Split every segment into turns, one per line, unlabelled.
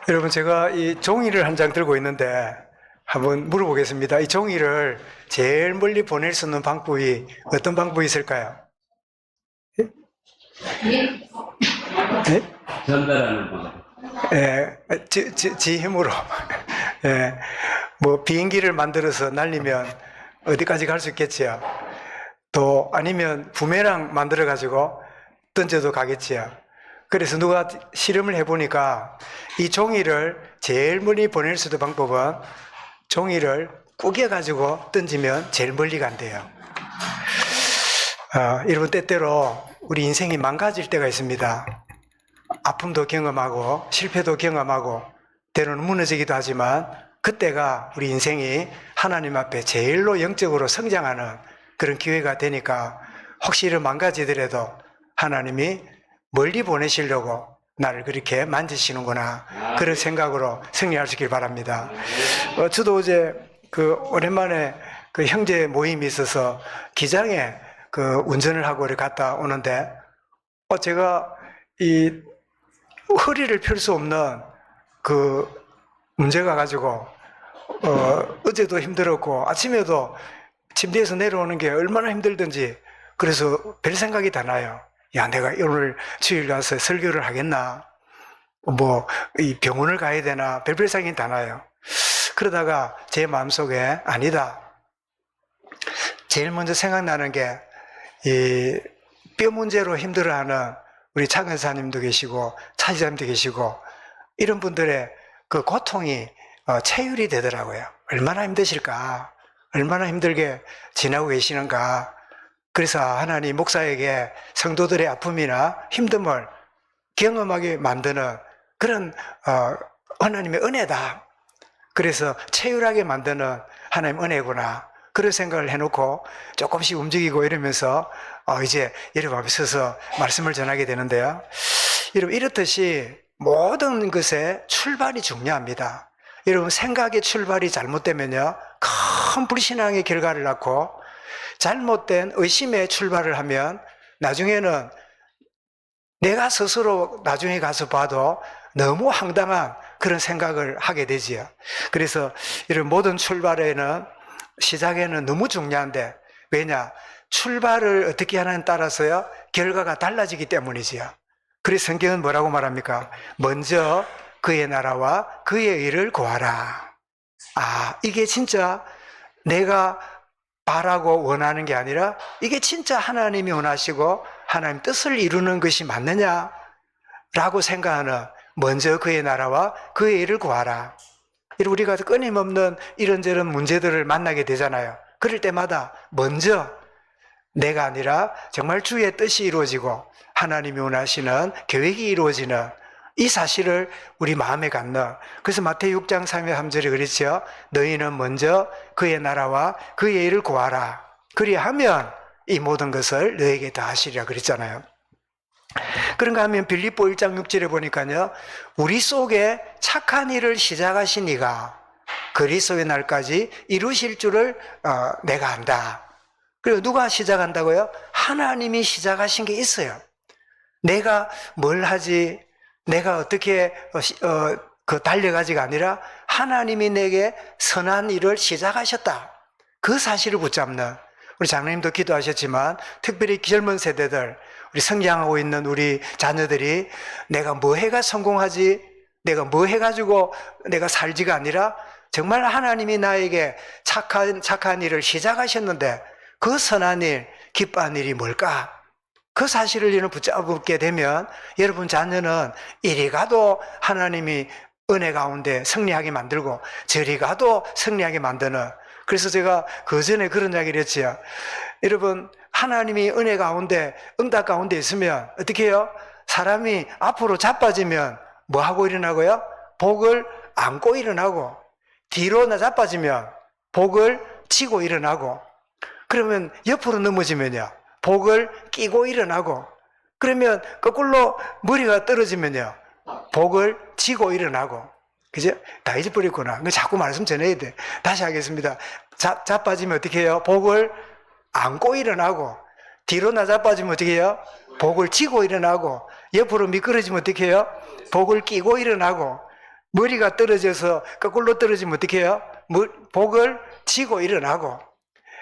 여러분, 제가 이 종이를 한 장 들고 있는데 한번 물어보겠습니다. 이 종이를 제일 멀리 보낼 수 있는 방법이 어떤 방법이 있을까요? 네?
전달하는 방법.
예, 지 힘으로. 예, 뭐 비행기를 만들어서 날리면 어디까지 갈 수 있겠지요. 또 아니면 부메랑 만들어 가지고 던져도 가겠지요. 그래서 누가 실험을 해보니까 이 종이를 제일 멀리 보낼 수 있는 방법은 종이를 꾸겨 가지고 던지면 제일 멀리 간대요. 여러분, 때때로 우리 인생이 망가질 때가 있습니다. 아픔도 경험하고 실패도 경험하고 때로는 무너지기도 하지만 그때가 우리 인생이 하나님 앞에 제일로 영적으로 성장하는 그런 기회가 되니까 혹시 이런 망가지더라도 하나님이 멀리 보내시려고 나를 그렇게 만지시는구나, 그런 생각으로 승리하시길 바랍니다. 저도 어제 오랜만에 형제 모임이 있어서 기장에 운전을 하고 이렇게 갔다 오는데 제가 이 허리를 펼 수 없는 문제가 가지고 어제도 힘들었고 아침에도 침대에서 내려오는 게 얼마나 힘들든지, 그래서 별 생각이 다 나요. 야, 내가 오늘 주일 가서 설교를 하겠나, 이 병원을 가야 되나, 별별 생각이 다 나요. 그러다가 제 마음속에 아니다, 제일 먼저 생각나는 게 이 뼈 문제로 힘들어하는 우리 차 간사님도 계시고 차 지사님도 계시고 이런 분들의 그 고통이 체휼이 되더라고요. 얼마나 힘드실까, 얼마나 힘들게 지나고 계시는가. 그래서 하나님 목사에게 성도들의 아픔이나 힘듦을 경험하게 만드는 그런 하나님의 은혜다. 그래서 체휼하게 만드는 하나님 은혜구나, 그런 생각을 해놓고 조금씩 움직이고 이러면서 이제 여러분 앞에 서서 말씀을 전하게 되는데요. 여러분, 이렇듯이 모든 것에 출발이 중요합니다. 여러분, 생각의 출발이 잘못되면요, 큰 불신앙의 결과를 낳고, 잘못된 의심의 출발을 하면 나중에는 내가 스스로 나중에 가서 봐도 너무 황당한 그런 생각을 하게 되지요. 그래서 이런 모든 출발에는, 시작에는 너무 중요한데, 왜냐? 출발을 어떻게 하느냐에 따라서요, 결과가 달라지기 때문이지요. 그래서 성경은 뭐라고 말합니까? 먼저 그의 나라와 그의 의를 구하라. 이게 진짜 내가 바라고 원하는 게 아니라 이게 진짜 하나님이 원하시고 하나님 뜻을 이루는 것이 맞느냐라고 생각하는, 먼저 그의 나라와 그의 의를 구하라. 우리가 끊임없는 이런저런 문제들을 만나게 되잖아요. 그럴 때마다 먼저 내가 아니라 정말 주의 뜻이 이루어지고 하나님이 원하시는 계획이 이루어지는 이 사실을 우리 마음에 갖는, 그래서 마태복음 6장 3절에 그랬죠. 너희는 먼저 그의 나라와 그의 의를 구하라. 그리하면 이 모든 것을 너에게 다 하시리라 그랬잖아요. 그런가 하면 빌립보 1장 6절에 보니까요, 우리 속에 착한 일을 시작하신 이가 그리스도의 날까지 이루실 줄을 내가 안다. 그리고 누가 시작한다고요? 하나님이 시작하신 게 있어요. 내가 뭘 하지, 내가 어떻게 달려가지가 아니라 하나님이 내게 선한 일을 시작하셨다, 그 사실을 붙잡는, 우리 장로님도 기도하셨지만 특별히 젊은 세대들, 우리 성장하고 있는 우리 자녀들이 내가 뭐 해가 성공하지, 내가 뭐 해가지고 내가 살지가 아니라 정말 하나님이 나에게 착한 일을 시작하셨는데 그 선한 일, 기뻐한 일이 뭘까? 그 사실을 여러분 붙잡게 되면 여러분 자녀는 이리 가도 하나님이 은혜 가운데 승리하게 만들고 저리 가도 승리하게 만드는, 그래서 제가 그 전에 그런 이야기를 했지요. 여러분, 하나님이 은혜 가운데, 응답 가운데 있으면 어떻게 해요? 사람이 앞으로 자빠지면 뭐 하고 일어나고요? 복을 안고 일어나고, 뒤로 자빠지면 복을 치고 일어나고, 그러면 옆으로 넘어지면요, 복을 끼고 일어나고, 그러면 거꾸로 머리가 떨어지면요, 복을 쥐고 일어나고. 그죠? 다 잊어버렸구나. 자꾸 말씀 전해야 돼. 다시 하겠습니다. 자빠지면 어떻게 해요? 복을 안고 일어나고, 뒤로 자빠지면 어떻게 해요? 복을 쥐고 일어나고, 옆으로 미끄러지면 어떻게 해요? 복을 끼고 일어나고, 머리가 떨어져서 거꾸로 떨어지면 어떻게 해요? 복을 지고 일어나고,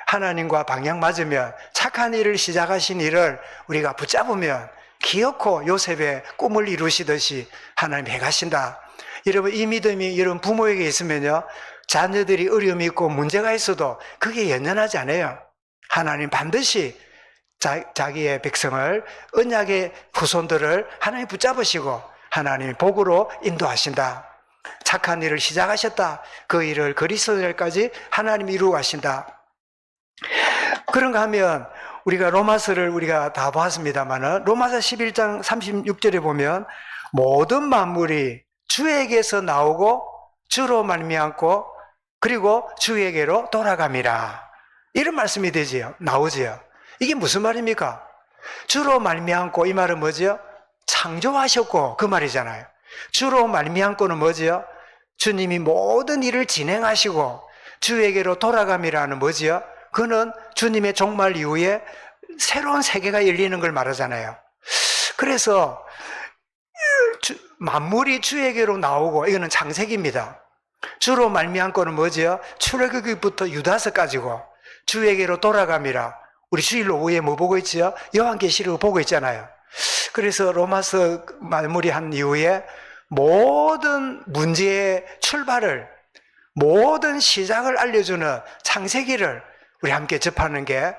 하나님과 방향 맞으면 착한 일을 시작하신 일을 우리가 붙잡으면 기어코 요셉의 꿈을 이루시듯이 하나님 해가신다. 여러분, 이 믿음이 여러분 부모에게 있으면요, 자녀들이 어려움이 있고 문제가 있어도 그게 연연하지 않아요. 하나님 반드시 자기의 백성을, 언약의 후손들을 하나님 붙잡으시고 하나님이 복으로 인도하신다. 착한 일을 시작하셨다. 그 일을 그리스도날까지 하나님이 이루어 가신다. 그런가 하면 우리가 로마서를 우리가 다 보았습니다만은, 로마서 11장 36절에 보면 모든 만물이 주에게서 나오고 주로 말미암고 그리고 주에게로 돌아감이라, 이런 말씀이 되지요. 나오지요. 이게 무슨 말입니까? 주로 말미암고, 이 말은 뭐지요? 창조하셨고, 그 말이잖아요. 주로 말미암고는 뭐지요? 주님이 모든 일을 진행하시고, 주에게로 돌아감이라는 뭐지요? 그는 주님의 종말 이후에 새로운 세계가 열리는 걸 말하잖아요. 그래서 만물이 주에게로 나오고, 이거는 창세기입니다. 주로 말미암고는 뭐지요? 출애굽기부터 유다서까지고, 주에게로 돌아감이라. 우리 주일 오후에 뭐 보고 있지요? 요한계시록 보고 있잖아요. 그래서 로마서 마무리한 이후에 모든 문제의 출발을, 모든 시작을 알려주는 창세기를 우리 함께 접하는 게,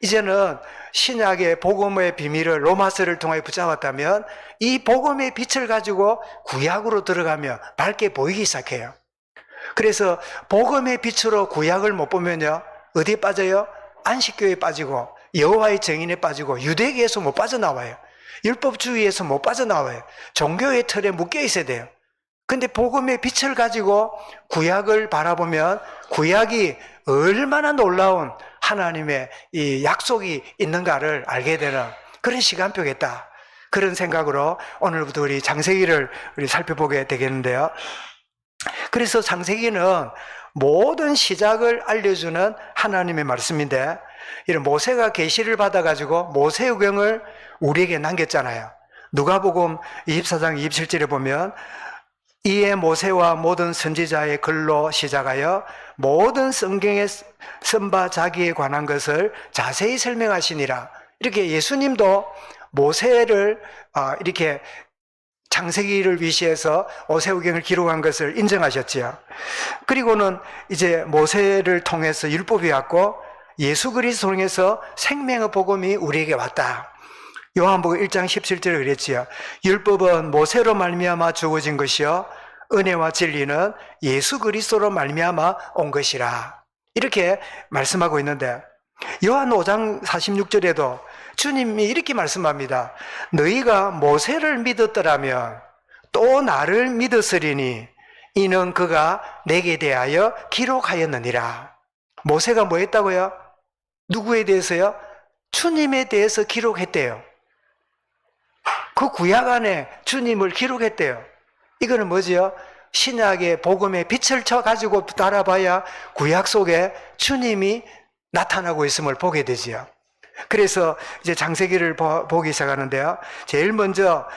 이제는 신약의 복음의 비밀을 로마서를 통해 붙잡았다면 이 복음의 빛을 가지고 구약으로 들어가면 밝게 보이기 시작해요. 그래서 복음의 빛으로 구약을 못 보면요, 어디에 빠져요? 안식교에 빠지고 여호와의 증인에 빠지고 유대계에서 못 빠져나와요. 율법주의에서 못 빠져나와요. 종교의 틀에 묶여 있어야 돼요. 근데 복음의 빛을 가지고 구약을 바라보면 구약이 얼마나 놀라운 하나님의 이 약속이 있는가를 알게 되는 그런 시간표겠다. 그런 생각으로 오늘부터 우리 창세기를 살펴보게 되겠는데요. 그래서 창세기는 모든 시작을 알려주는 하나님의 말씀인데, 이런 모세가 계시를 받아가지고 모세오경을 우리에게 남겼잖아요. 누가복음 24장 27절에 보면 이에 모세와 모든 선지자의 글로 시작하여 모든 성경에 쓴 바 자기에 관한 것을 자세히 설명하시니라. 이렇게 예수님도 모세를 이렇게 창세기를 위시해서 모세오경을 기록한 것을 인정하셨지요. 그리고는 이제 모세를 통해서 율법이 왔고 예수 그리스도 통해서 생명의 복음이 우리에게 왔다. 요한복음 1장 17절에 그랬지요. 율법은 모세로 말미암아 주어진 것이요 은혜와 진리는 예수 그리스도로 말미암아 온 것이라. 이렇게 말씀하고 있는데, 요한 5장 46절에도 주님이 이렇게 말씀합니다. 너희가 모세를 믿었더라면 또 나를 믿었으리니 이는 그가 내게 대하여 기록하였느니라. 모세가 뭐 했다고요? 누구에 대해서요? 주님에 대해서 기록했대요. 그 구약 안에 주님을 기록했대요. 이거는 뭐지요? 신약의 복음의 빛을 쳐가지고 달아봐야 구약 속에 주님이 나타나고 있음을 보게 되지요. 그래서 이제 창세기를 보기 시작하는데요. 제일 먼저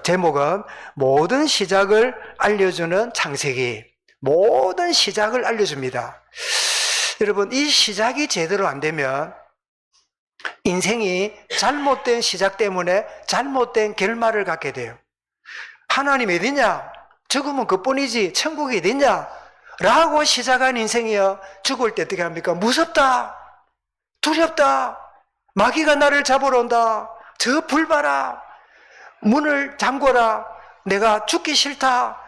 제목은 모든 시작을 알려주는 창세기. 모든 시작을 알려줍니다. 여러분, 이 시작이 제대로 안 되면 인생이 잘못된 시작 때문에 잘못된 결말을 갖게 돼요. 하나님 어디냐? 죽으면 그뿐이지 천국이 어디냐? 라고 시작한 인생이요, 죽을 때 어떻게 합니까? 무섭다, 두렵다, 마귀가 나를 잡으러 온다, 저 불 봐라, 문을 잠궈라, 내가 죽기 싫다.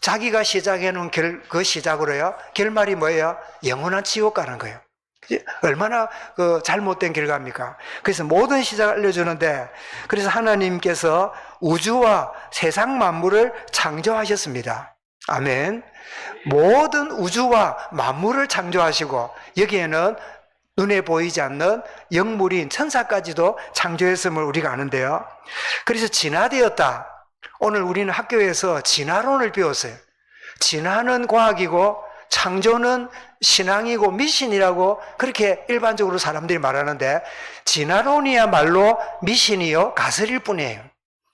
자기가 시작해놓은 그 시작으로요, 결말이 뭐예요? 영원한 지옥 가는 거예요. 얼마나 잘못된 결과입니까? 그래서 모든 시작을 알려주는데, 그래서 하나님께서 우주와 세상 만물을 창조하셨습니다. 아멘. 모든 우주와 만물을 창조하시고 여기에는 눈에 보이지 않는 영물인 천사까지도 창조했음을 우리가 아는데요. 그래서 진화되었다. 오늘 우리는 학교에서 진화론을 배웠어요. 진화는 과학이고 창조는 신앙이고 미신이라고 그렇게 일반적으로 사람들이 말하는데, 진화론이야말로 미신이요 가설일 뿐이에요.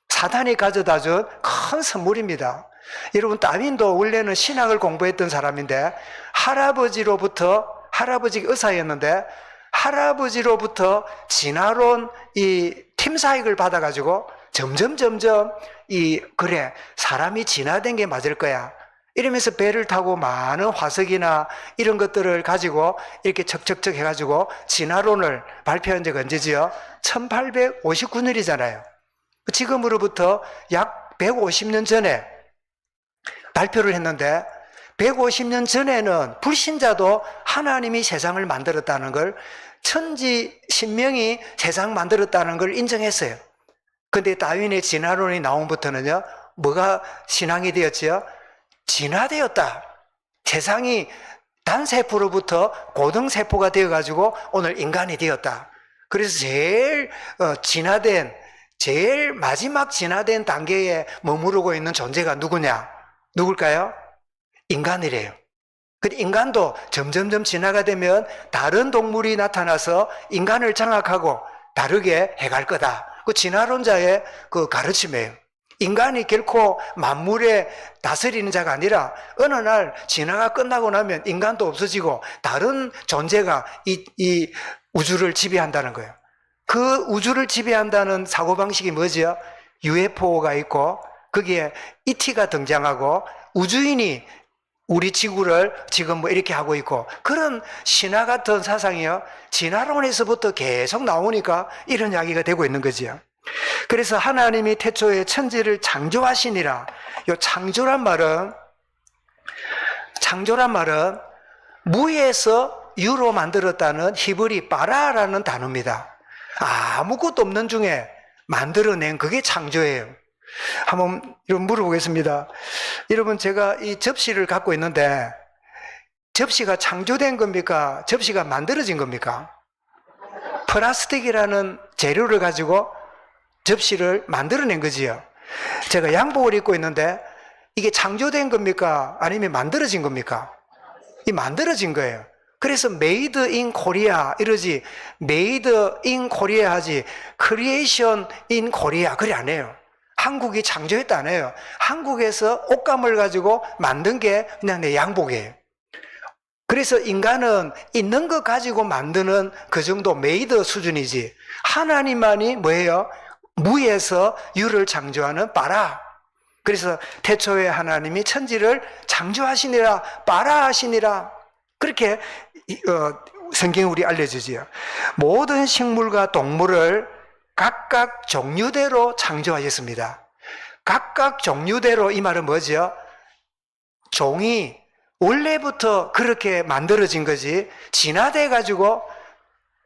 사단이 가져다 준 큰 선물입니다. 여러분, 다윈도 원래는 신학을 공부했던 사람인데 할아버지가 의사였는데 할아버지로부터 진화론 이 팀사익을 받아가지고 점점 그래, 사람이 진화된 게 맞을 거야, 이러면서 배를 타고 많은 화석이나 이런 것들을 가지고 이렇게 척척척 해가지고 진화론을 발표한 적 언제지요? 1859년이잖아요. 지금으로부터 약 150년 전에 발표를 했는데 150년 전에는 불신자도 하나님이 세상을 만들었다는 걸, 천지 신명이 세상 만들었다는 걸 인정했어요. 근데 다윈의 진화론이 나온부터는요, 뭐가 신앙이 되었지요? 진화되었다. 세상이 단세포로부터 고등세포가 되어가지고 오늘 인간이 되었다. 그래서 제일 마지막 진화된 단계에 머무르고 있는 존재가 누구냐? 누굴까요? 인간이래요. 근데 인간도 점점점 진화가 되면 다른 동물이 나타나서 인간을 장악하고 다르게 해갈 거다. 그 진화론자의 그 가르침이에요. 인간이 결코 만물에 다스리는 자가 아니라 어느 날 진화가 끝나고 나면 인간도 없어지고 다른 존재가 이 우주를 지배한다는 거예요. 그 우주를 지배한다는 사고방식이 뭐지요? UFO가 있고 거기에 ET가 등장하고 우주인이 우리 지구를 지금 뭐 이렇게 하고 있고, 그런 신화 같은 사상이요, 진화론에서부터 계속 나오니까 이런 이야기가 되고 있는 거지요. 그래서 하나님이 태초에 천지를 창조하시니라. 요 창조란 말은 무에서 유로 만들었다는 히브리 바라라는 단어입니다. 아무것도 없는 중에 만들어낸 그게 창조예요. 한번 여러분 물어보겠습니다. 여러분, 제가 이 접시를 갖고 있는데 접시가 창조된 겁니까? 접시가 만들어진 겁니까? 플라스틱이라는 재료를 가지고 접시를 만들어낸 거지요. 제가 양복을 입고 있는데 이게 창조된 겁니까? 아니면 만들어진 겁니까? 이 만들어진 거예요. 그래서 메이드 인 코리아 이러지, 메이드 인 코리아 하지, 크리에이션 인 코리아 그래 안 해요. 한국이 창조했다 안 해요. 한국에서 옷감을 가지고 만든 게 그냥 내 양복이에요. 그래서 인간은 있는 거 가지고 만드는 그 정도 메이드 수준이지, 하나님만이 뭐예요? 무에서 유를 창조하는 바라. 그래서 태초에 하나님이 천지를 창조하시니라, 바라하시니라, 그렇게 성경이 우리 알려주지요. 모든 식물과 동물을 각각 종류대로 창조하셨습니다. 각각 종류대로, 이 말은 뭐죠? 종이 원래부터 그렇게 만들어진 거지, 진화돼 가지고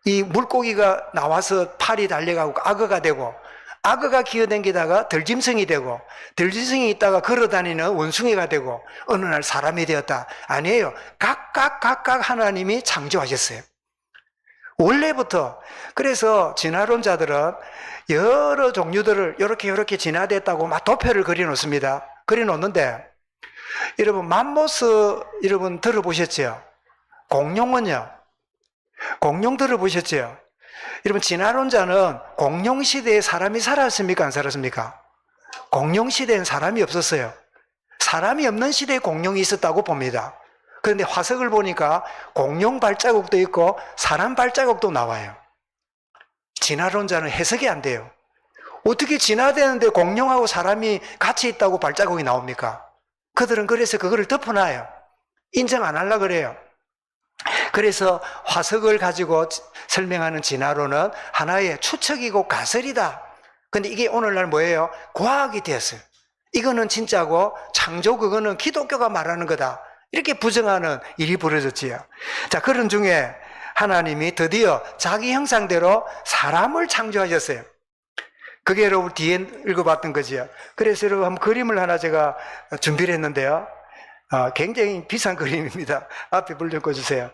이 물고기가 나와서 팔이 달려가고 악어가 되고, 악어가 기어다니다가 들짐승이 되고, 들짐승이 있다가 걸어다니는 원숭이가 되고, 어느 날 사람이 되었다. 아니에요. 각각 하나님이 창조하셨어요. 원래부터. 그래서 진화론자들은 여러 종류들을 이렇게 진화됐다고 막 도표를 그려놓습니다. 그려놓는데, 여러분 맘모스 여러분 들어보셨죠? 공룡은요? 공룡 들어보셨죠? 여러분, 진화론자는 공룡 시대에 사람이 살았습니까? 안 살았습니까? 공룡 시대엔 사람이 없었어요. 사람이 없는 시대에 공룡이 있었다고 봅니다. 그런데 화석을 보니까 공룡 발자국도 있고 사람 발자국도 나와요. 진화론자는 해석이 안 돼요. 어떻게 진화되는데 공룡하고 사람이 같이 있다고 발자국이 나옵니까? 그들은 그래서 그거를 덮어놔요. 인정 안 하려고 그래요. 그래서 화석을 가지고 설명하는 진화론은 하나의 추측이고 가설이다. 근데 이게 오늘날 뭐예요? 과학이 되었어요. 이거는 진짜고 창조 그거는 기독교가 말하는 거다. 이렇게 부정하는 일이 벌어졌지요. 자, 그런 중에 하나님이 드디어 자기 형상대로 사람을 창조하셨어요. 그게 여러분 뒤에 읽어봤던 거지요. 그래서 여러분 한번 그림을 하나 제가 준비를 했는데요. 굉장히 비싼 그림입니다. 앞에 불 좀 꺼주세요.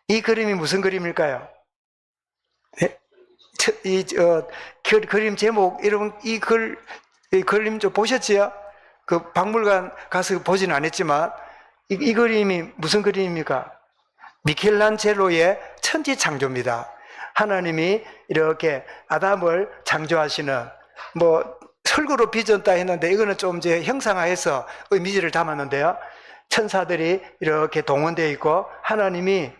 이 그림이 무슨 그림일까요? 네? 그림 제목, 여러분 이 그림 좀 보셨지요? 그 박물관 가서 보지는 않았지만 이 그림이 무슨 그림입니까? 미켈란젤로의 천지창조입니다. 하나님이 이렇게 아담을 창조하시는, 뭐 흙으로 빚었다 했는데 이거는 좀 이제 형상화해서 이미지를 담았는데요. 천사들이 이렇게 동원되어 있고 하나님이,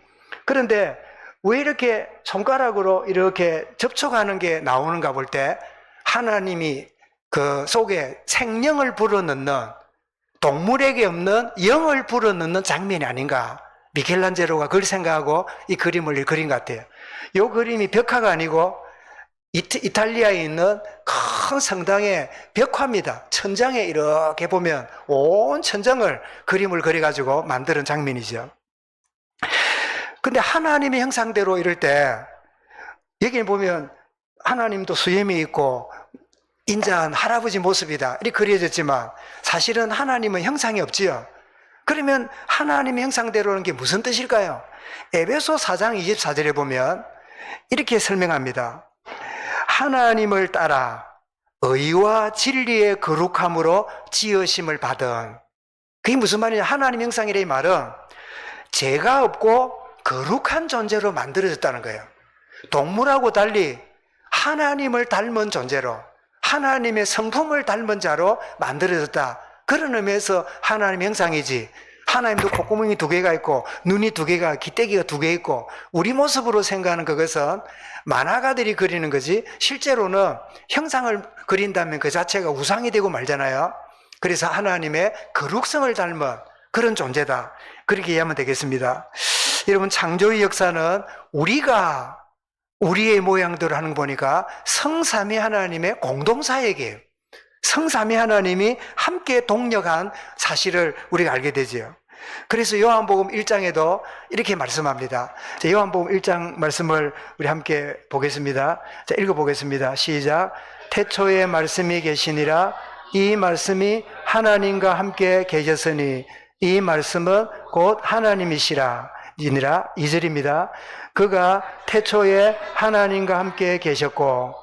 그런데 왜 이렇게 손가락으로 이렇게 접촉하는 게 나오는가 볼 때 하나님이 그 속에 생명을 불어넣는, 동물에게 없는 영을 불어넣는 장면이 아닌가, 미켈란젤로가 그걸 생각하고 이 그림을 그린 것 같아요. 이 그림이 벽화가 아니고 이탈리아에 있는 큰 성당의 벽화입니다. 천장에 이렇게 보면 온 천장을 그림을 그려가지고 만드는 장면이죠. 근데 하나님의 형상대로 이럴 때 여기 보면 하나님도 수염이 있고 인자한 할아버지 모습이다 이렇게 그려졌지만 사실은 하나님은 형상이 없지요. 그러면 하나님의 형상대로는 게 무슨 뜻일까요? 에베소 4장 24절에 보면 이렇게 설명합니다. 하나님을 따라 의와 진리의 거룩함으로 지으심을 받은, 그게 무슨 말이냐, 하나님 형상이라 이 말은 죄가 없고 거룩한 존재로 만들어졌다는 거예요. 동물하고 달리 하나님을 닮은 존재로, 하나님의 성품을 닮은 자로 만들어졌다. 그런 의미에서 하나님의 형상이지, 하나님도 콧구멍이 2개가 있고 눈이 2개가, 기대기가 2개 있고 우리 모습으로 생각하는 그것은 만화가들이 그리는 거지 실제로는 형상을 그린다면 그 자체가 우상이 되고 말잖아요. 그래서 하나님의 거룩성을 닮은 그런 존재다, 그렇게 이해하면 되겠습니다. 여러분, 창조의 역사는 우리가 우리의 모양대로 하는 거 보니까 성삼위 하나님의 공동사역이에요. 성삼위 하나님이 함께 동력한 사실을 우리가 알게 되지요. 그래서 요한복음 1장에도 이렇게 말씀합니다. 자, 요한복음 1장 말씀을 우리 함께 보겠습니다. 자, 읽어보겠습니다. 시작. 태초에 말씀이 계시니라. 이 말씀이 하나님과 함께 계셨으니 이 말씀은 곧 하나님이시라. 이니라. 2절입니다. 그가 태초에 하나님과 함께 계셨고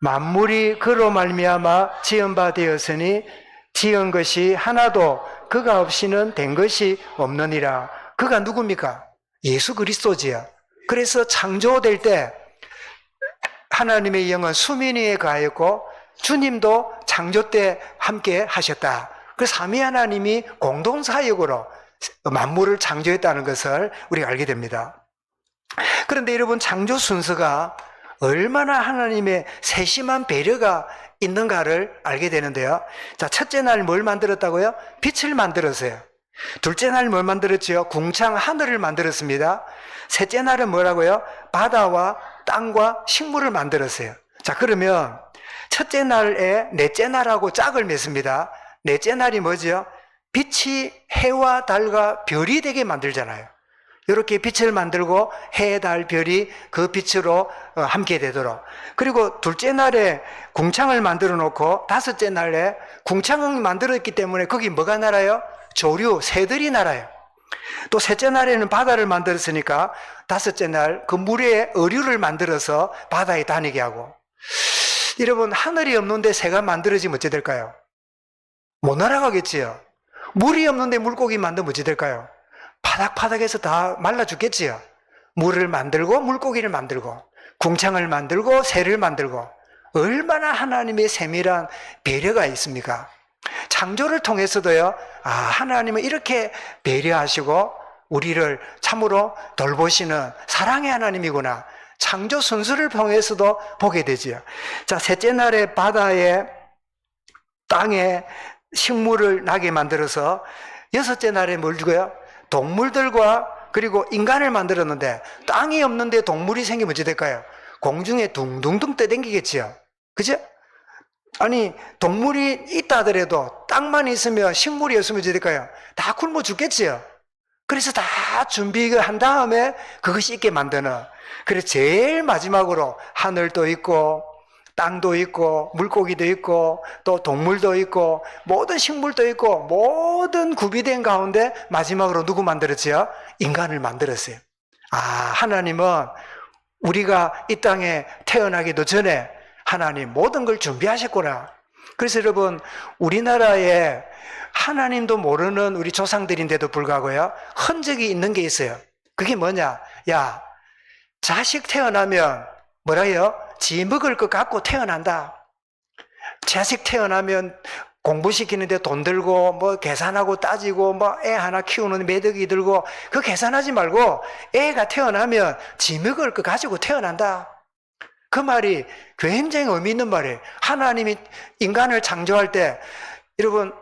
만물이 그로 말미암아 지은 바 되었으니 지은 것이 하나도 그가 없이는 된 것이 없느니라. 그가 누굽니까? 예수 그리스도지요. 그래서 창조될 때 하나님의 영은 수민위에 가하였고 주님도 창조 때 함께 하셨다. 그 삼위 하나님이 공동사역으로 만물을 창조했다는 것을 우리가 알게 됩니다. 그런데 여러분, 창조 순서가 얼마나 하나님의 세심한 배려가 있는가를 알게 되는데요. 자, 첫째 날 뭘 만들었다고요? 빛을 만들었어요. 둘째 날 뭘 만들었죠? 궁창 하늘을 만들었습니다. 셋째 날은 뭐라고요? 바다와 땅과 식물을 만들었어요. 자, 그러면 첫째 날에 넷째 날하고 짝을 맺습니다. 넷째 날이 뭐죠? 빛이 해와 달과 별이 되게 만들잖아요. 이렇게 빛을 만들고 해, 달, 별이 그 빛으로 함께 되도록. 그리고 둘째 날에 궁창을 만들어 놓고 다섯째 날에 궁창을 만들었기 때문에 거기 뭐가 날아요? 조류, 새들이 날아요. 또 셋째 날에는 바다를 만들었으니까 다섯째 날 그 물에 어류를 만들어서 바다에 다니게 하고. 여러분, 하늘이 없는데 새가 만들어지면 어찌 될까요? 못 날아가겠지요. 물이 없는데 물고기 만들면 어찌 될까요? 파닥파닥해서 다 말라 죽겠지요. 물을 만들고 물고기를 만들고 궁창을 만들고 새를 만들고, 얼마나 하나님의 세밀한 배려가 있습니까? 창조를 통해서도요, 하나님은 이렇게 배려하시고 우리를 참으로 돌보시는 사랑의 하나님이구나, 창조 순수를 통해서도 보게 되지요. 자, 셋째 날에 바다에 땅에 식물을 나게 만들어서 여섯째 날에 뭘 주고요? 동물들과 그리고 인간을 만들었는데 땅이 없는데 동물이 생기면 어찌 될까요? 공중에 둥둥둥 떠댕기겠지요. 그죠? 아니, 동물이 있다 하더라도 땅만 있으면, 식물이 없으면 어찌 될까요? 다 굶어 죽겠지요. 그래서 다 준비한 다음에 그것이 있게 만드는, 그래서 제일 마지막으로 하늘도 있고 땅도 있고 물고기도 있고 또 동물도 있고 모든 식물도 있고 모든 구비된 가운데 마지막으로 누구 만들었지요? 인간을 만들었어요. 하나님은 우리가 이 땅에 태어나기도 전에 하나님 모든 걸 준비하셨구나. 그래서 여러분, 우리나라에 하나님도 모르는 우리 조상들인데도 불구하고요, 흔적이 있는 게 있어요. 그게 뭐냐? 야, 자식 태어나면 뭐라 해요? 지 먹을 것 갖고 태어난다. 자식 태어나면 공부시키는데 돈 들고 뭐 계산하고 따지고 뭐 애 하나 키우는 매덕이 들고 그 계산하지 말고 애가 태어나면 지 먹을 거 가지고 태어난다. 그 말이 굉장히 의미 있는 말이에요. 하나님이 인간을 창조할 때, 여러분,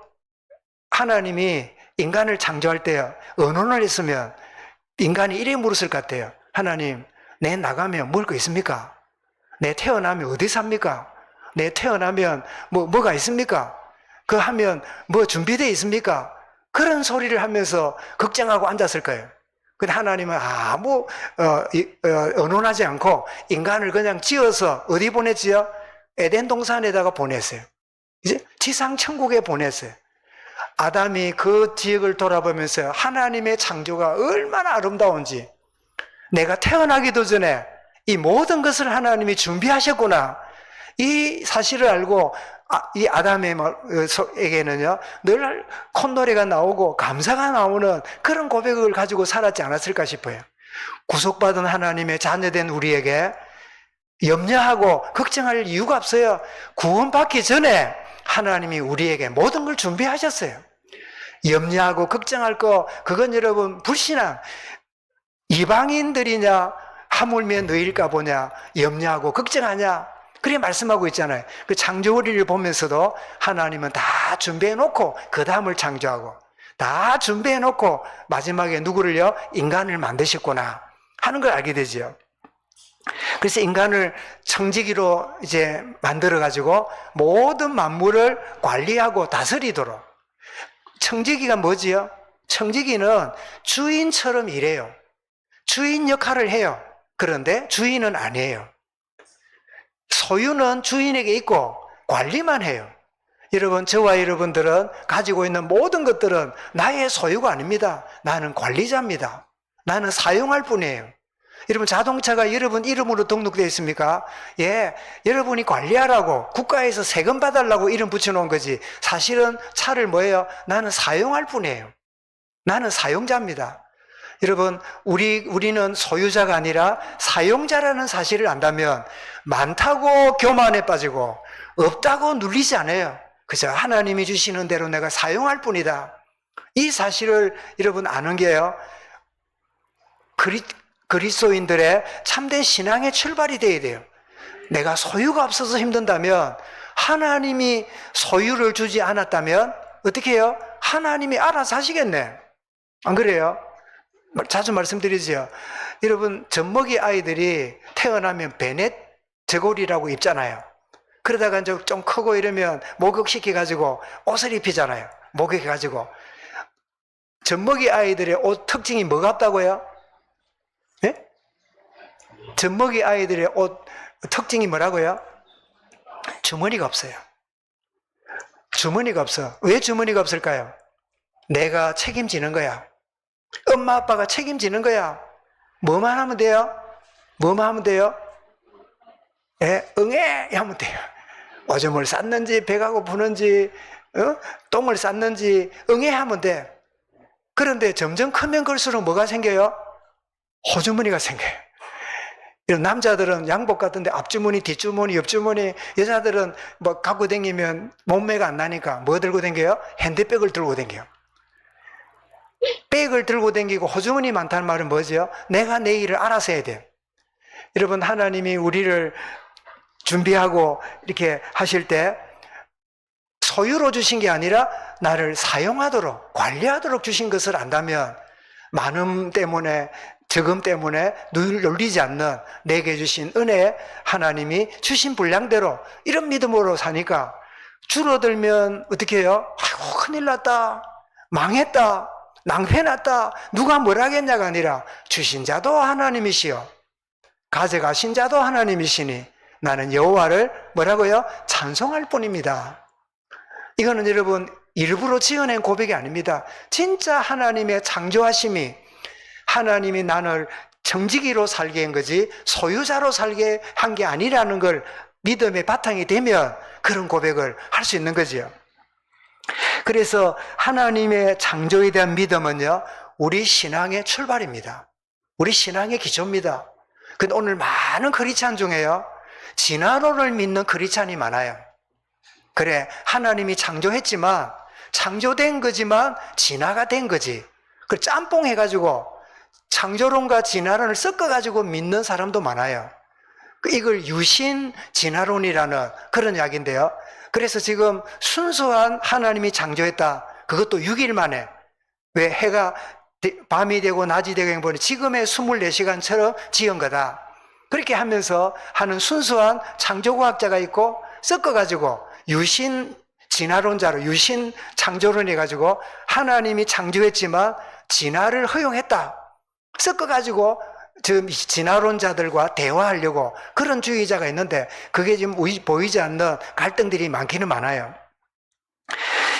하나님이 인간을 창조할 때요, 언론을 했으면 인간이 이래 물었을 것 같아요. 하나님, 내 나가면 먹을 거 있습니까? 내 태어나면 어디 삽니까? 내 태어나면 뭐가 있습니까? 그 하면 뭐 준비되어 있습니까? 그런 소리를 하면서 걱정하고 앉았을 거예요. 근데 하나님은 아무 언론하지 않고 인간을 그냥 지어서 어디 보냈지요? 에덴 동산에다가 보냈어요. 이제 지상 천국에 보냈어요. 아담이 그 지역을 돌아보면서 하나님의 창조가 얼마나 아름다운지, 내가 태어나기도 전에 이 모든 것을 하나님이 준비하셨구나, 이 사실을 알고 이 아담에게는요 늘 콧노래가 나오고 감사가 나오는 그런 고백을 가지고 살았지 않았을까 싶어요. 구속받은 하나님의 자녀된 우리에게 염려하고 걱정할 이유가 없어요. 구원받기 전에 하나님이 우리에게 모든 걸 준비하셨어요. 염려하고 걱정할 거, 그건 여러분 불신앙, 이방인들이냐 하물며 너희일까 보냐 염려하고 걱정하냐, 그렇게 말씀하고 있잖아요. 그 창조리를 보면서도 하나님은 다 준비해놓고 그 다음을 창조하고, 다 준비해놓고 마지막에 누구를요? 인간을 만드셨구나 하는 걸 알게 되죠. 그래서 인간을 청지기로 이제 만들어가지고 모든 만물을 관리하고 다스리도록. 청지기가 뭐지요? 청지기는 주인처럼 일해요. 주인 역할을 해요. 그런데 주인은 아니에요. 소유는 주인에게 있고 관리만 해요. 여러분, 저와 여러분들은 가지고 있는 모든 것들은 나의 소유가 아닙니다. 나는 관리자입니다. 나는 사용할 뿐이에요. 여러분, 자동차가 여러분 이름으로 등록되어 있습니까? 예, 여러분이 관리하라고 국가에서 세금 받으려고 이름 붙여놓은 거지, 사실은 차를 뭐예요? 나는 사용할 뿐이에요. 나는 사용자입니다. 여러분, 우리는 소유자가 아니라 사용자라는 사실을 안다면 많다고 교만에 빠지고 없다고 눌리지 않아요. 그죠? 하나님이 주시는 대로 내가 사용할 뿐이다. 이 사실을 여러분 아는 게요, 그리스도인들의 참된 신앙의 출발이 되어야 돼요. 내가 소유가 없어서 힘든다면, 하나님이 소유를 주지 않았다면 어떻게 해요? 하나님이 알아서 하시겠네. 안 그래요? 자주 말씀드리죠. 여러분, 젖먹이 아이들이 태어나면 베넷 저고리라고 입잖아요. 그러다가 이제 좀 크고 이러면 목욕시켜가지고 옷을 입히잖아요. 목욕해가지고. 젖먹이 아이들의 옷 특징이 뭐가 없다고요? 예? 젖먹이 아이들의 옷 특징이 뭐라고요? 주머니가 없어요. 주머니가 없어. 왜 주머니가 없을까요? 내가 책임지는 거야. 엄마 아빠가 책임지는 거야. 뭐만 하면 돼요? 뭐만 하면 돼요? 예, 응애 하면 돼요. 오줌을 쌌는지 배가 고프는지 똥을 쌌는지 응애 하면 돼. 그런데 점점 크면 클수록 뭐가 생겨요? 호주머니가 생겨요. 이런 남자들은 양복 같은데 앞주머니, 뒷주머니, 옆주머니, 여자들은 뭐 갖고 다니면 몸매가 안 나니까 뭐 들고 다녀요? 핸드백을 들고 다녀요. 백을 들고 다니고 호주머니 많다는 말은 뭐죠? 내가 내 일을 알아서 해야 돼요. 여러분, 하나님이 우리를 준비하고 이렇게 하실 때 소유로 주신 게 아니라 나를 사용하도록, 관리하도록 주신 것을 안다면 많음 때문에, 적음 때문에 늘 놀리지 않는 내게 주신 은혜, 하나님이 주신 분량대로 이런 믿음으로 사니까, 줄어들면 어떻게 해요? 아이고, 큰일 났다, 망했다, 낭패났다, 누가 뭘 하겠냐가 아니라 주신 자도 하나님이시요 가져가신 자도 하나님이시니 나는 여호와를 뭐라고요? 찬송할 뿐입니다. 이거는 여러분 일부러 지어낸 고백이 아닙니다. 진짜 하나님의 창조하심이, 하나님이 나를 정직이로 살게 한 거지 소유자로 살게 한 게 아니라는 걸 믿음의 바탕이 되면 그런 고백을 할 수 있는 거죠. 그래서 하나님의 창조에 대한 믿음은요, 우리 신앙의 출발입니다. 우리 신앙의 기초입니다. 근데 오늘 많은 크리스찬 중에요, 진화론을 믿는 크리스찬이 많아요. 그래, 하나님이 창조했지만, 창조된 거지만 진화가 된 거지. 그 짬뽕 해가지고 창조론과 진화론을 섞어가지고 믿는 사람도 많아요. 이걸 유신 진화론이라는 그런 이야기인데요. 그래서 지금 순수한 하나님이 창조했다. 그것도 6일 만에. 왜 해가 밤이 되고 낮이 되고 행보는 지금의 24시간처럼 지은 거다. 그렇게 하면서 하는 순수한 창조과학자가 있고 섞어가지고 유신 진화론자로 유신 창조론 해가지고 하나님이 창조했지만 진화를 허용했다. 섞어가지고 지금 진화론자들과 대화하려고 그런 주의자가 있는데 그게 지금 보이지 않는 갈등들이 많기는 많아요.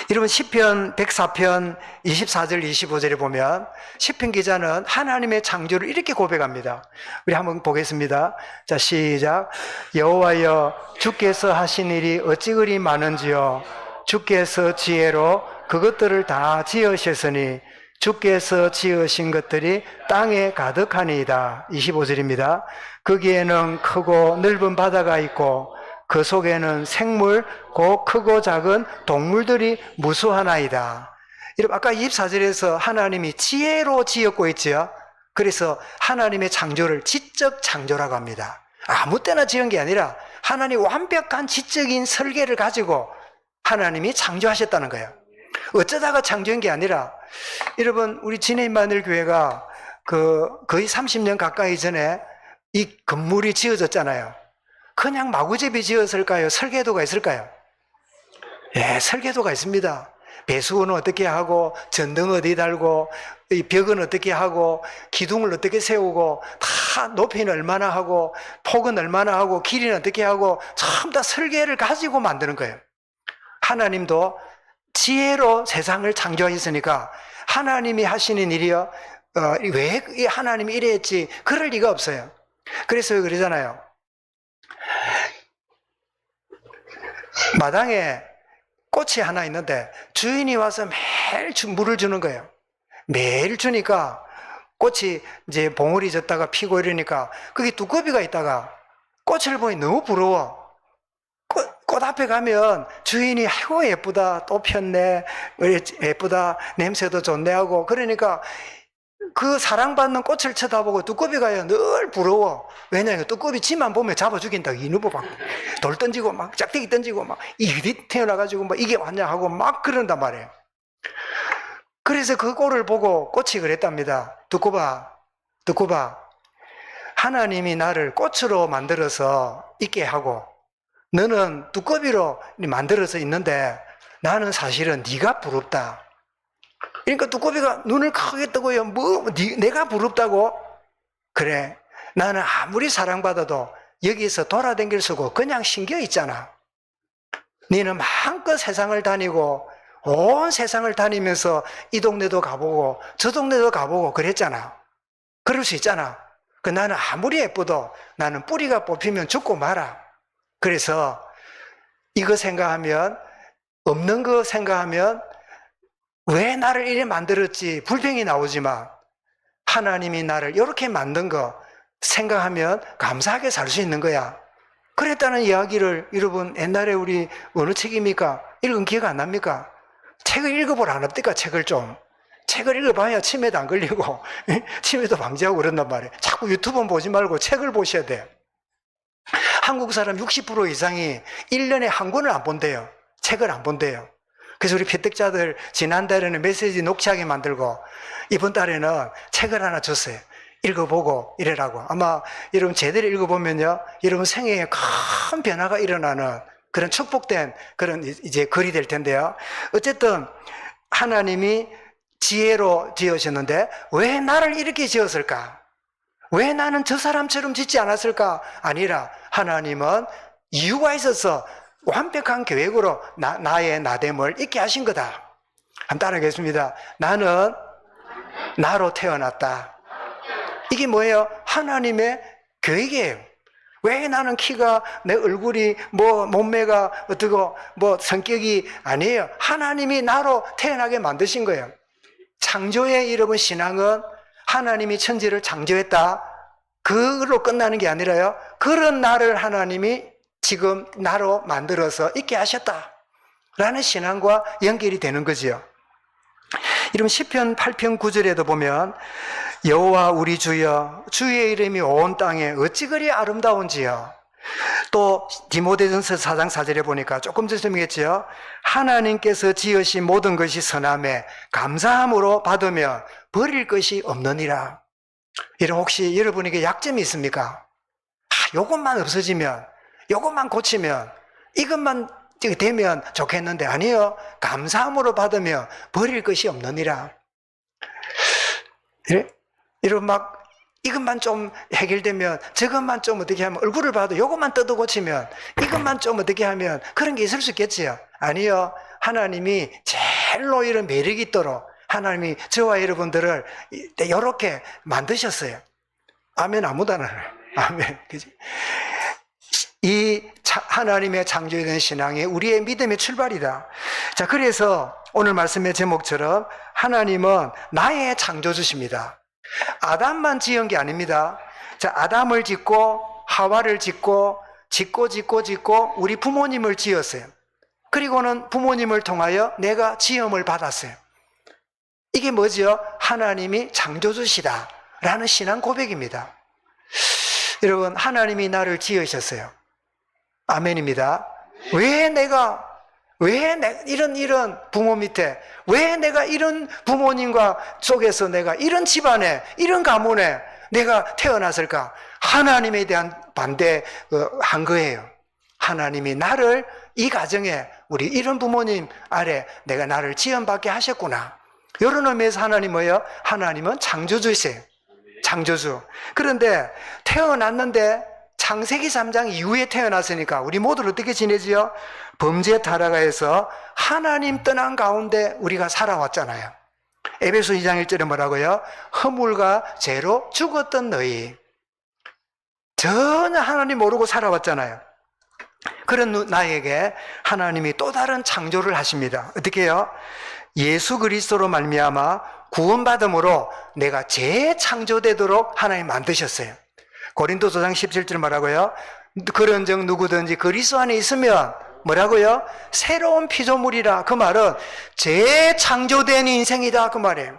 여러분 시편 104편 24절 25절에 보면 시편 기자는 하나님의 창조를 이렇게 고백합니다. 우리 한번 보겠습니다. 자, 시작. 여호와여 주께서 하신 일이 어찌 그리 많은지요. 주께서 지혜로 그것들을 다 지으셨으니 주께서 지으신 것들이 땅에 가득하니이다. 25절입니다. 거기에는 크고 넓은 바다가 있고 그 속에는 생물, 곧 크고 작은 동물들이 무수하나이다. 여러분 아까 24절에서 하나님이 지혜로 지었고 있죠. 그래서 하나님의 창조를 지적 창조라고 합니다. 아무 때나 지은 게 아니라 하나님 완벽한 지적인 설계를 가지고 하나님이 창조하셨다는 거예요. 어쩌다가 창조한 게 아니라 여러분 우리 진해인마늘 교회가 거의 30년 가까이 전에 이 건물이 지어졌잖아요. 그냥 마구잡이 지었을까요? 설계도가 있을까요? 예, 설계도가 있습니다. 배수는 어떻게 하고 전등 어디 달고 이 벽은 어떻게 하고 기둥을 어떻게 세우고 다 높이는 얼마나 하고 폭은 얼마나 하고 길이는 어떻게 하고 전부 다 설계를 가지고 만드는 거예요. 하나님도 지혜로 세상을 창조하셨으니까 하나님이 하시는 일이요 왜 하나님이 이래 했지 그럴 리가 없어요. 그래서 그러잖아요. 마당에 꽃이 하나 있는데 주인이 와서 매일 물을 주는 거예요. 매일 주니까 꽃이 이제 봉우리 졌다가 피고 이러니까 거기 두꺼비가 있다가 꽃을 보니 너무 부러워. 꽃 앞에 가면 주인이 아이고 예쁘다 또 폈네 예쁘다 냄새도 좋네 하고 그러니까 그 사랑받는 꽃을 쳐다보고 두꺼비가요 늘 부러워. 왜냐하면 두꺼비 지만 보면 잡아 죽인다. 이누보 막 돌 던지고 막 짝대기 던지고 막 이리 태어나가지고 막 이게 왔냐 하고 막 그런단 말이에요. 그래서 그 꼴을 보고 꽃이 그랬답니다. 두꺼봐 하나님이 나를 꽃으로 만들어서 있게 하고 너는 두꺼비로 만들어서 있는데 나는 사실은 네가 부럽다. 그러니까 두꺼비가 눈을 크게 뜨고요. 내가 부럽다고? 그래. 나는 아무리 사랑받아도 여기서 돌아다닐 수고 그냥 신겨 있잖아. 너는 마음껏 세상을 다니고 온 세상을 다니면서 이 동네도 가보고 저 동네도 가보고 그랬잖아. 그럴 수 있잖아. 나는 아무리 예뻐도 나는 뿌리가 뽑히면 죽고 말아. 그래서 이거 생각하면 없는 거 생각하면 왜 나를 이래 만들었지 불평이 나오지만 하나님이 나를 이렇게 만든 거 생각하면 감사하게 살 수 있는 거야. 그랬다는 이야기를 여러분 옛날에 우리 어느 책입니까? 읽은 기억 안 납니까? 책을 읽어보라 안 합니까? 책을 읽어봐야 치매도 안 걸리고 치매도 방지하고 그런단 말이에요. 자꾸 유튜브는 보지 말고 책을 보셔야 돼요. 한국 사람 60% 이상이 1년에 한 권을 안 본대요. 책을 안 본대요. 그래서 우리 피택자들 지난달에는 메시지 녹취하게 만들고 이번 달에는 책을 하나 줬어요. 읽어보고 이래라고. 아마 여러분 제대로 읽어보면요 여러분 생애에 큰 변화가 일어나는 그런 축복된 그런 이제 글이 될 텐데요. 어쨌든 하나님이 지혜로 지으셨는데 왜 나를 이렇게 지었을까? 왜 나는 저 사람처럼 짓지 않았을까? 아니라 하나님은 이유가 있어서 완벽한 계획으로 나의 나됨을 있게 하신 거다. 한번 따라하겠습니다. 나는 나로 태어났다. 이게 뭐예요? 하나님의 계획이에요. 왜 나는 키가, 내 얼굴이, 몸매가 어떻고, 성격이 아니에요. 하나님이 나로 태어나게 만드신 거예요. 창조의 이름은 신앙은 하나님이 천지를 창조했다. 그걸로 끝나는 게 아니라요. 그런 나를 하나님이 지금 나로 만들어서 있게 하셨다. 라는 신앙과 연결이 되는 거지요. 이러면 시편 8편 9절에도 보면 여호와 우리 주여 주의 이름이 온 땅에 어찌 그리 아름다운지요. 또 디모데전서 4장 4절에 보니까 조금 전이겠지요. 하나님께서 지으신 모든 것이 선함에 감사함으로 받으며 버릴 것이 없느니라. 이런 혹시 여러분에게 약점이 있습니까? 요것만 없어지면, 요것만 고치면, 이것만 되면 좋겠는데 아니요. 감사함으로 받으며 버릴 것이 없느니라. 이런 막 이것만 좀 해결되면 저것만 좀 어떻게 하면 얼굴을 봐도 요것만 뜯어 고치면 이것만 좀 어떻게 하면 그런 게 있을 수 있겠지요. 아니요. 하나님이 제일로 이런 매력이 있도록 하나님이 저와 여러분들을 이렇게 만드셨어요. 아멘. 아무도 안 하나요. 아멘. 그지? 이 하나님의 창조에 대한 신앙이 우리의 믿음의 출발이다. 자, 그래서 오늘 말씀의 제목처럼 하나님은 나의 창조주십니다. 아담만 지은 게 아닙니다. 자, 아담을 짓고 하와를 짓고 우리 부모님을 지었어요. 그리고는 부모님을 통하여 내가 지음을 받았어요. 이게 뭐죠? 하나님이 창조주시다 라는 신앙 고백입니다. 여러분, 하나님이 나를 지으셨어요. 아멘입니다. 왜 내가 이런 부모 밑에, 왜 내가 이런 부모님과 속에서 내가 이런 집안에, 이런 가문에 내가 태어났을까? 하나님에 대한 반대한 거예요. 하나님이 나를 이 가정에, 우리 이런 부모님 아래 내가 나를 지음받게 하셨구나. 이런 의미에서 하나님 뭐예요? 하나님은 창조주이세요. 창조주. 그런데 태어났는데 창세기 3장 이후에 태어났으니까 우리 모두 어떻게 지내지요? 범죄 타락하여서 하나님 떠난 가운데 우리가 살아왔잖아요. 에베소 2장 1절에 뭐라고요? 허물과 죄로 죽었던 너희. 전혀 하나님 모르고 살아왔잖아요. 그런 나에게 하나님이 또 다른 창조를 하십니다. 어떻게 해요? 예수 그리스도로 말미암아 구원받음으로 내가 재창조되도록 하나님 만드셨어요. 고린도서 5장 17절 뭐라고요? 그런즉 누구든지 그리스도 안에 있으면 뭐라고요? 새로운 피조물이라. 그 말은 재창조된 인생이다 그 말이에요.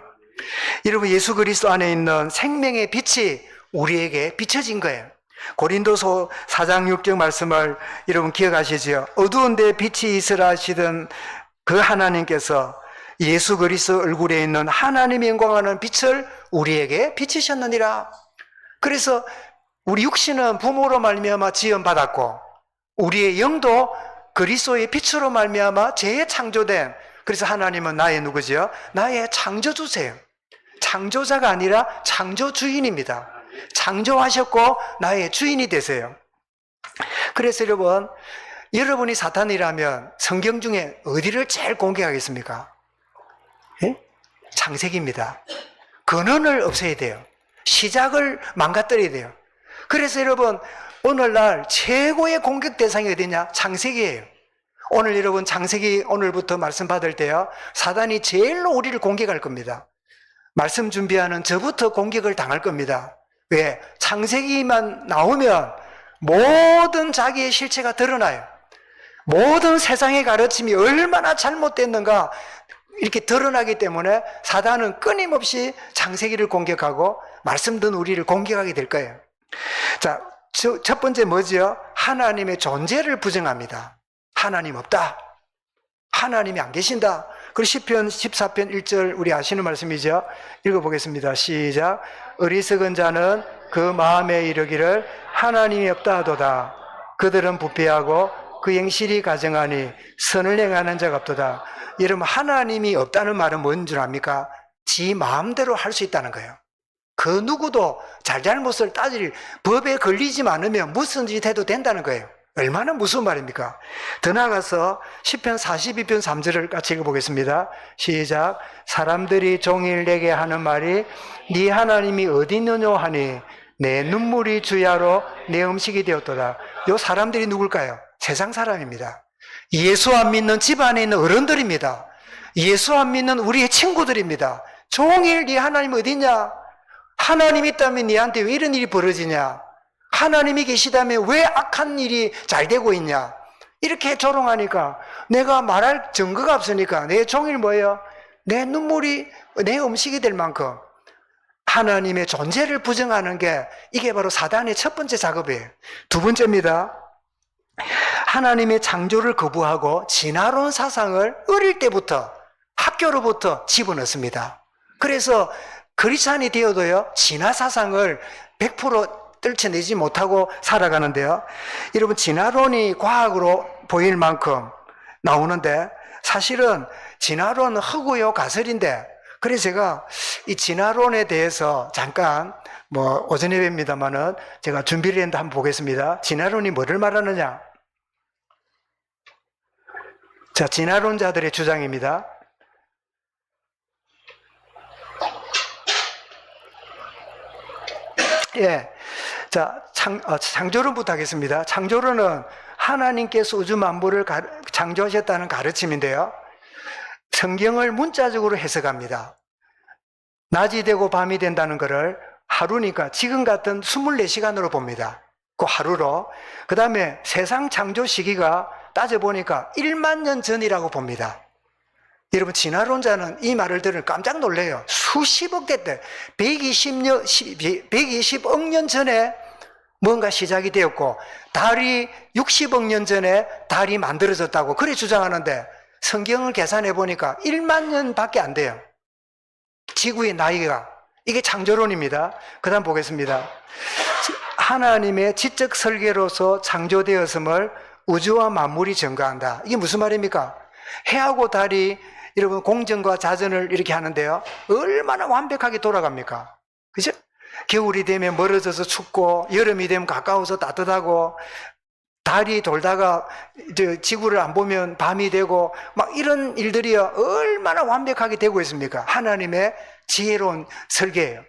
여러분, 예수 그리스도 안에 있는 생명의 빛이 우리에게 비춰진 거예요. 고린도서 4장 6절 말씀을 여러분 기억하시죠? 어두운 데 빛이 있으라 하시던 그 하나님께서 예수 그리스도 얼굴에 있는 하나님의 영광하는 빛을 우리에게 비치셨느니라. 그래서 우리 육신은 부모로 말미암아 지음받았고 우리의 영도 그리스도의 빛으로 말미암아 재창조된, 그래서 하나님은 나의 누구죠? 나의 창조주세요. 창조자가 아니라 창조주인입니다. 창조하셨고 나의 주인이 되세요. 그래서 여러분이 사탄이라면 성경 중에 어디를 제일 공격하겠습니까? 예? 창세기입니다. 근원을 없애야 돼요. 시작을 망가뜨려야 돼요. 그래서 여러분, 오늘날 최고의 공격 대상이 어디냐? 창세기예요. 오늘 여러분 창세기 오늘부터 말씀 받을 때요, 사단이 제일로 우리를 공격할 겁니다. 말씀 준비하는 저부터 공격을 당할 겁니다. 왜? 창세기만 나오면 모든 자기의 실체가 드러나요. 모든 세상의 가르침이 얼마나 잘못됐는가 이렇게 드러나기 때문에 사단은 끊임없이 창세기를 공격하고 말씀 듣는 우리를 공격하게 될 거예요. 자, 첫 번째 뭐지요? 하나님의 존재를 부정합니다. 하나님 없다. 하나님이 안 계신다. 그리고 시편 14편 1절 우리 아시는 말씀이죠. 읽어보겠습니다. 시작. 어리석은 자는 그 마음에 이르기를 하나님이 없다 하도다. 그들은 부패하고 그 행실이 가정하니 선을 행하는 자가 없도다. 여러분, 하나님이 없다는 말은 뭔 줄 압니까? 지 마음대로 할 수 있다는 거예요. 그 누구도 잘잘못을 따질 법에 걸리지 않으면 무슨 짓 해도 된다는 거예요. 얼마나 무서운 말입니까? 더 나아가서 시편 42편 3절을 같이 읽어보겠습니다. 시작. 사람들이 종일 내게 하는 말이 네 하나님이 어디 있느냐 하니 내 눈물이 주야로 내 음식이 되었도다. 요 사람들이 누굴까요? 세상 사람입니다. 예수 안 믿는 집안에 있는 어른들입니다. 예수 안 믿는 우리의 친구들입니다. 종일 네 하나님 어디 있냐? 하나님 있다면 네한테 왜 이런 일이 벌어지냐? 하나님이 계시다면 왜 악한 일이 잘 되고 있냐? 이렇게 조롱하니까 내가 말할 증거가 없으니까 내 종일 뭐예요? 내 눈물이 내 음식이 될 만큼 하나님의 존재를 부정하는 게 이게 바로 사단의 첫 번째 작업이에요. 두 번째입니다. 하나님의 창조를 거부하고 진화론 사상을 어릴 때부터 학교로부터 집어넣습니다. 그래서 크리스찬이 되어도요, 진화 사상을 100% 떨쳐내지 못하고 살아가는데요. 여러분, 진화론이 과학으로 보일 만큼 나오는데 사실은 진화론은 허구요 가설인데, 그래서 제가 이 진화론에 대해서 잠깐 오전에 뵙니다만은 제가 준비를 했는데 한번 보겠습니다. 진화론이 뭐를 말하느냐? 자, 진화론자들의 주장입니다. 예. 자, 창조론부터 하겠습니다. 창조론은 하나님께서 우주 만물을 창조하셨다는 가르침인데요. 성경을 문자적으로 해석합니다. 낮이 되고 밤이 된다는 것을 하루니까 지금 같은 24시간으로 봅니다. 그 하루로. 그 다음에 세상 창조 시기가 따져보니까 1만 년 전이라고 봅니다. 여러분, 진화론자는 이 말을 들으면 깜짝 놀래요. 수십억 대 때, 120억 년 전에 뭔가 시작이 되었고, 달이 60억 년 전에 달이 만들어졌다고 그래 주장하는데, 성경을 계산해 보니까 1만 년밖에 안 돼요. 지구의 나이가. 이게 창조론입니다. 그 다음 보겠습니다. 하나님의 지적 설계로서 창조되었음을 우주와 만물이 증거한다. 이게 무슨 말입니까? 해하고 달이 여러분 공전과 자전을 이렇게 하는데요. 얼마나 완벽하게 돌아갑니까? 그죠? 겨울이 되면 멀어져서 춥고, 여름이 되면 가까워서 따뜻하고, 달이 돌다가 지구를 안 보면 밤이 되고, 막 이런 일들이요. 얼마나 완벽하게 되고 있습니까? 하나님의 지혜로운 설계예요.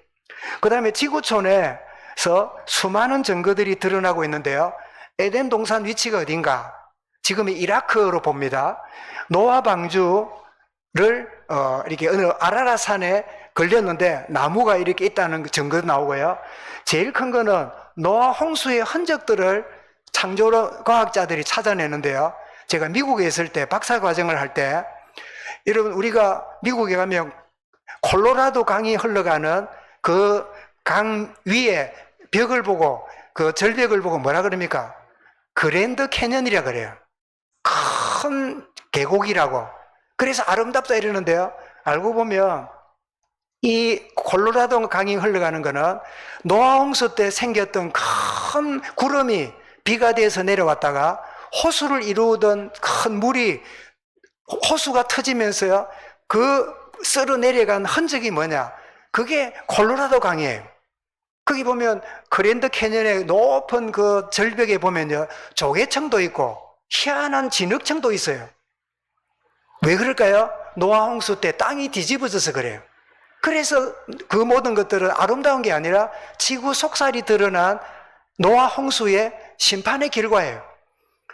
그 다음에 지구촌에서 수많은 증거들이 드러나고 있는데요. 에덴 동산 위치가 어딘가? 지금의 이라크로 봅니다. 노아 방주를 이렇게 어느 아라라산에 걸렸는데 나무가 이렇게 있다는 증거도 나오고요. 제일 큰 거는 노아 홍수의 흔적들을 창조 과학자들이 찾아내는데요. 제가 미국에 있을 때 박사 과정을 할 때, 여러분 우리가 미국에 가면 콜로라도 강이 흘러가는 그 강 위에 벽을 보고, 그 절벽을 보고 뭐라 그럽니까? 그랜드 캐년이라 그래요. 큰 계곡이라고. 그래서 아름답다 이러는데요. 알고 보면 이 콜로라도 강이 흘러가는 거는 노아 홍수 때 생겼던 큰 구름이 비가 돼서 내려왔다가 호수를 이루던 큰 물이 호수가 터지면서요, 그 쓸어 내려간 흔적이 뭐냐? 그게 콜로라도 강이에요. 거기 보면 그랜드 캐년의 높은 그 절벽에 보면요, 조개청도 있고 희한한 진흙청도 있어요. 왜 그럴까요? 노아 홍수 때 땅이 뒤집어져서 그래요. 그래서 그 모든 것들은 아름다운 게 아니라 지구 속살이 드러난 노아 홍수의 심판의 결과예요.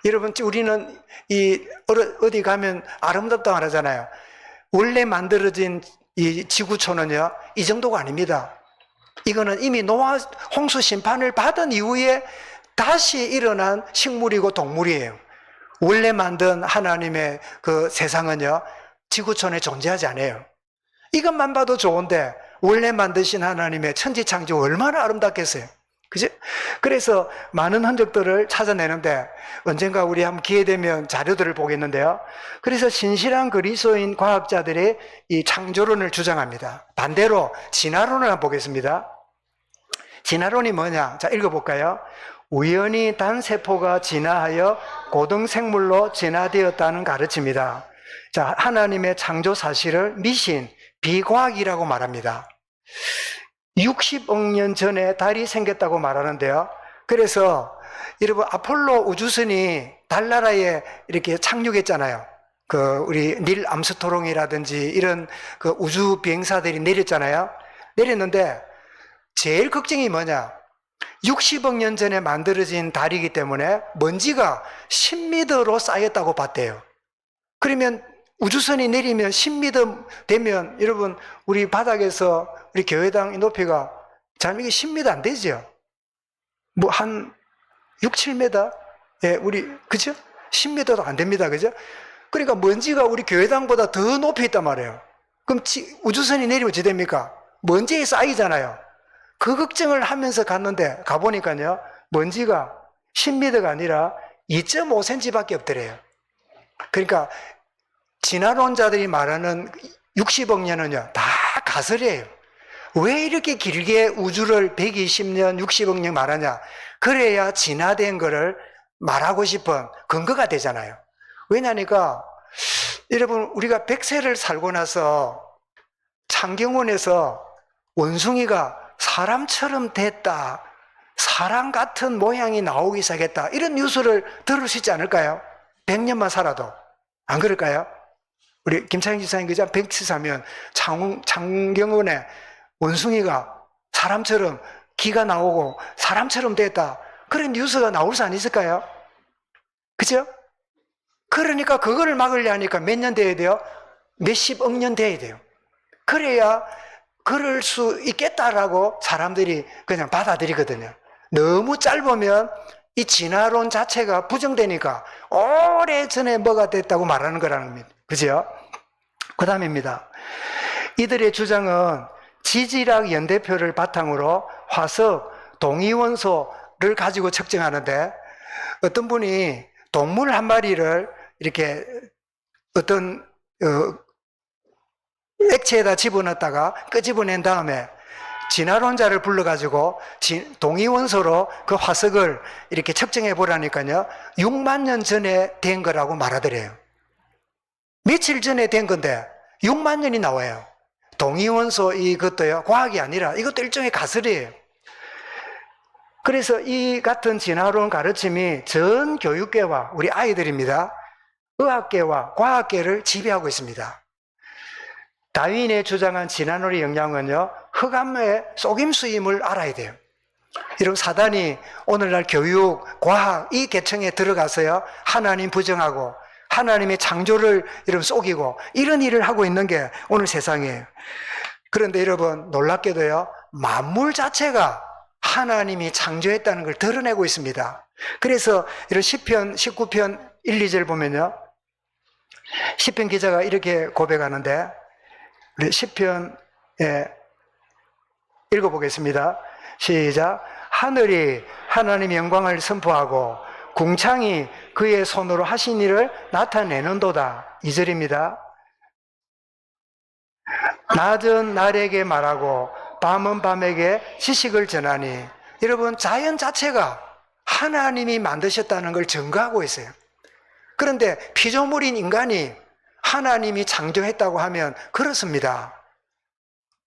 여러분, 우리는 어디 가면 아름답다고 하잖아요. 원래 만들어진 이 지구촌은요, 이 정도가 아닙니다. 이거는 이미 노아 홍수 심판을 받은 이후에 다시 일어난 식물이고 동물이에요. 원래 만든 하나님의 그 세상은요, 지구촌에 존재하지 않아요. 이것만 봐도 좋은데 원래 만드신 하나님의 천지창조 얼마나 아름답겠어요. 그죠? 그래서 많은 흔적들을 찾아내는데 언젠가 우리 한번 기회 되면 자료들을 보겠는데요. 그래서 신실한 그리스도인 과학자들이 이 창조론을 주장합니다. 반대로 진화론을 한번 보겠습니다. 진화론이 뭐냐? 자, 읽어볼까요? 우연히 단세포가 진화하여 고등생물로 진화되었다는 가르침이다. 자, 하나님의 창조 사실을 미신, 비과학이라고 말합니다. 60억 년 전에 달이 생겼다고 말하는데요. 그래서 여러분, 아폴로 우주선이 달나라에 이렇게 착륙했잖아요. 우리 닐 암스트롱이라든지 이런 그 우주 비행사들이 내렸잖아요. 내렸는데 제일 걱정이 뭐냐? 60억 년 전에 만들어진 달이기 때문에 먼지가 10m로 쌓였다고 봤대요. 그러면 우주선이 내리면 10m 되면 여러분, 우리 바닥에서 우리 교회당 높이가 잘 이게 10m 안 되죠? 한 6, 7m? 예, 그죠? 10m도 안 됩니다. 그죠? 그러니까 먼지가 우리 교회당보다 더 높이 있단 말이에요. 그럼 우주선이 내리면 어찌 됩니까? 먼지에 쌓이잖아요. 그 걱정을 하면서 갔는데, 가보니까요, 먼지가 10m가 아니라 2.5cm 밖에 없더래요. 그러니까, 진화론자들이 말하는 60억 년은요, 다 가설이에요. 왜 이렇게 길게 우주를 120년, 60억 년 말하냐? 그래야 진화된 거를 말하고 싶은 근거가 되잖아요. 왜냐니까, 여러분, 우리가 100세를 살고 나서 창경원에서 원숭이가 사람처럼 됐다, 사람 같은 모양이 나오기 시작했다, 이런 뉴스를 들을 수 있지 않을까요? 100년만 살아도. 안 그럴까요? 우리 김창희 지사님 그죠? 100세 사면 창경원에 원숭이가 사람처럼 기가 나오고 사람처럼 됐다, 그런 뉴스가 나올 수 안 있을까요? 그죠? 그러니까 그거를 막으려 하니까 몇 년 돼야 돼요? 몇십억 년 돼야 돼요. 그래야 그럴 수 있겠다라고 사람들이 그냥 받아들이거든요. 너무 짧으면 이 진화론 자체가 부정되니까 오래전에 뭐가 됐다고 말하는 거라는 겁니다. 그죠? 그 다음입니다. 이들의 주장은 지질학 연대표를 바탕으로 화석 동위원소를 가지고 측정하는데, 어떤 분이 동물 한 마리를 이렇게 어떤 액체에다 집어넣었다가 끄집어낸 다음에 진화론자를 불러가지고 동위원소로 그 화석을 이렇게 측정해 보라니까요, 6만 년 전에 된 거라고 말하더래요. 며칠 전에 된 건데 6만 년이 나와요. 동위원소 이것도요, 과학이 아니라 이것도 일종의 가설이에요. 그래서 이 같은 진화론 가르침이 전 교육계와 우리 아이들입니다, 의학계와 과학계를 지배하고 있습니다. 다윈의 주장한 진화론의 영향은요, 흑암의 속임수임을 알아야 돼요. 이런 사단이 오늘날 교육, 과학 이 계층에 들어가서요, 하나님 부정하고 하나님의 창조를 이런 속이고 이런 일을 하고 있는 게 오늘 세상이에요. 그런데 여러분, 놀랍게도요, 만물 자체가 하나님이 창조했다는 걸 드러내고 있습니다. 그래서 이런 시편 19편 1, 2절 보면요, 시편 기자가 이렇게 고백하는데, 우리 시편 읽어보겠습니다. 시작. 하늘이 하나님의 영광을 선포하고 궁창이 그의 손으로 하신 일을 나타내는도다. 2절입니다. 낮은 날에게 말하고 밤은 밤에게 지식을 전하니. 여러분, 자연 자체가 하나님이 만드셨다는 걸 증거하고 있어요. 그런데 피조물인 인간이 하나님이 창조했다고 하면 그렇습니다.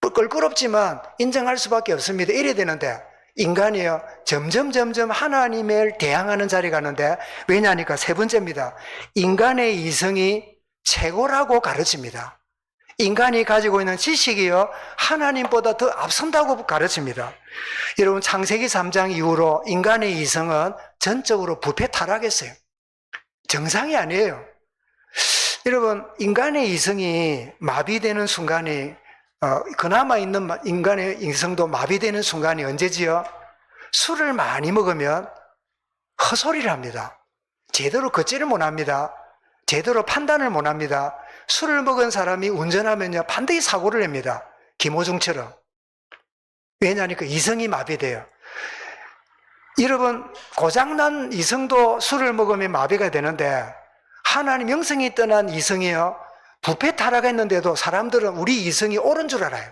껄끄럽지만 인정할 수밖에 없습니다. 이래야 되는데 인간이요, 점점 하나님을 대항하는 자리에 가는데, 왜냐하니까 세 번째입니다. 인간의 이성이 최고라고 가르칩니다. 인간이 가지고 있는 지식이요, 하나님보다 더 앞선다고 가르칩니다. 여러분, 창세기 3장 이후로 인간의 이성은 전적으로 부패 타락했어요. 정상이 아니에요. 여러분, 인간의 이성이 마비되는 순간이, 그나마 있는 인간의 이성도 마비되는 순간이 언제지요? 술을 많이 먹으면 헛소리를 합니다. 제대로 걷지를 못합니다. 제대로 판단을 못합니다. 술을 먹은 사람이 운전하면요, 반드시 사고를 냅니다. 김호중처럼. 왜냐하니까 이성이 마비돼요. 여러분, 고장난 이성도 술을 먹으면 마비가 되는데, 하나님 영성이 떠난 이성이요, 부패 타락했는데도 사람들은 우리 이성이 옳은 줄 알아요.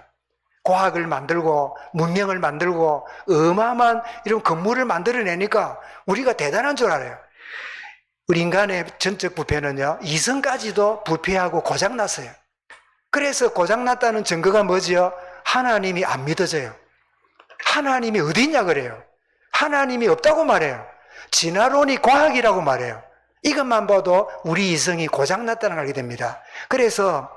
과학을 만들고 문명을 만들고 어마어마한 이런 건물을 만들어내니까 우리가 대단한 줄 알아요. 우리 인간의 전적 부패는요, 이성까지도 부패하고 고장났어요. 그래서 고장났다는 증거가 뭐지요? 하나님이 안 믿어져요. 하나님이 어디 있냐 그래요. 하나님이 없다고 말해요. 진화론이 과학이라고 말해요. 이것만 봐도 우리 이성이 고장났다는 걸 알게 됩니다. 그래서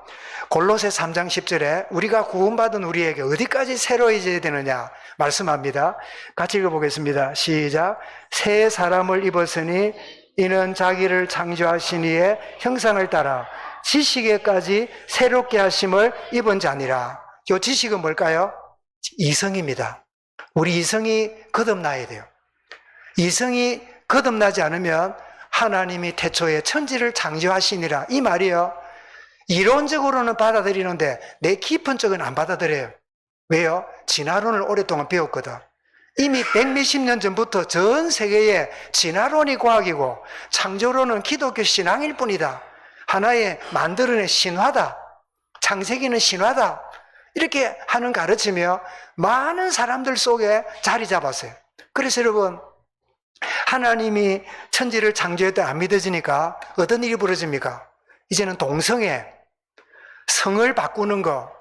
골로새 3장 10절에 우리가 구원받은 우리에게 어디까지 새로워져야 되느냐 말씀합니다. 같이 읽어보겠습니다. 시작. 새 사람을 입었으니 이는 자기를 창조하신 이의 형상을 따라 지식에까지 새롭게 하심을 입은 자니라. 이 지식은 뭘까요? 이성입니다. 우리 이성이 거듭나야 돼요. 이성이 거듭나지 않으면 하나님이 태초에 천지를 창조하시니라. 이 말이요. 이론적으로는 받아들이는데 내 깊은 쪽은 안 받아들여요. 왜요? 진화론을 오랫동안 배웠거든. 이미 백몇십 년 전부터 전 세계에 진화론이 과학이고 창조론은 기독교 신앙일 뿐이다. 하나의 만들어낸 신화다. 창세기는 신화다. 이렇게 하는 가르치며 많은 사람들 속에 자리 잡았어요. 그래서 여러분, 하나님이 천지를 창조했다 안 믿어지니까 어떤 일이 벌어집니까? 이제는 동성애, 성을 바꾸는 거,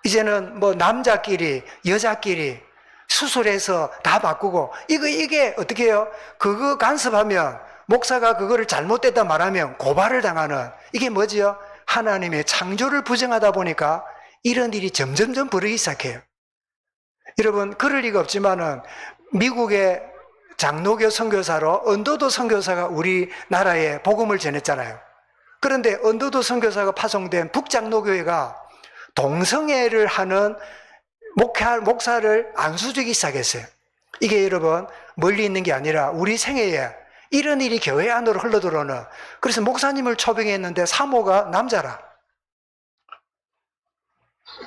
이제는 뭐 남자끼리, 여자끼리 수술해서 다 바꾸고, 이게 어떻게 해요? 그거 간섭하면, 목사가 그거를 잘못됐다 말하면 고발을 당하는, 이게 뭐지요? 하나님의 창조를 부정하다 보니까 이런 일이 점점점 벌어지기 시작해요. 여러분, 그럴 리가 없지만은, 미국의 장로교 선교사로 언더도 선교사가 우리나라에 복음을 전했잖아요. 그런데 언더도 선교사가 파송된 북장로교회가 동성애를 하는 목사를 안수주기 시작했어요. 이게 여러분 멀리 있는 게 아니라 우리 생애에 이런 일이 교회 안으로 흘러들어오는, 그래서 목사님을 초빙했는데 사모가 남자라.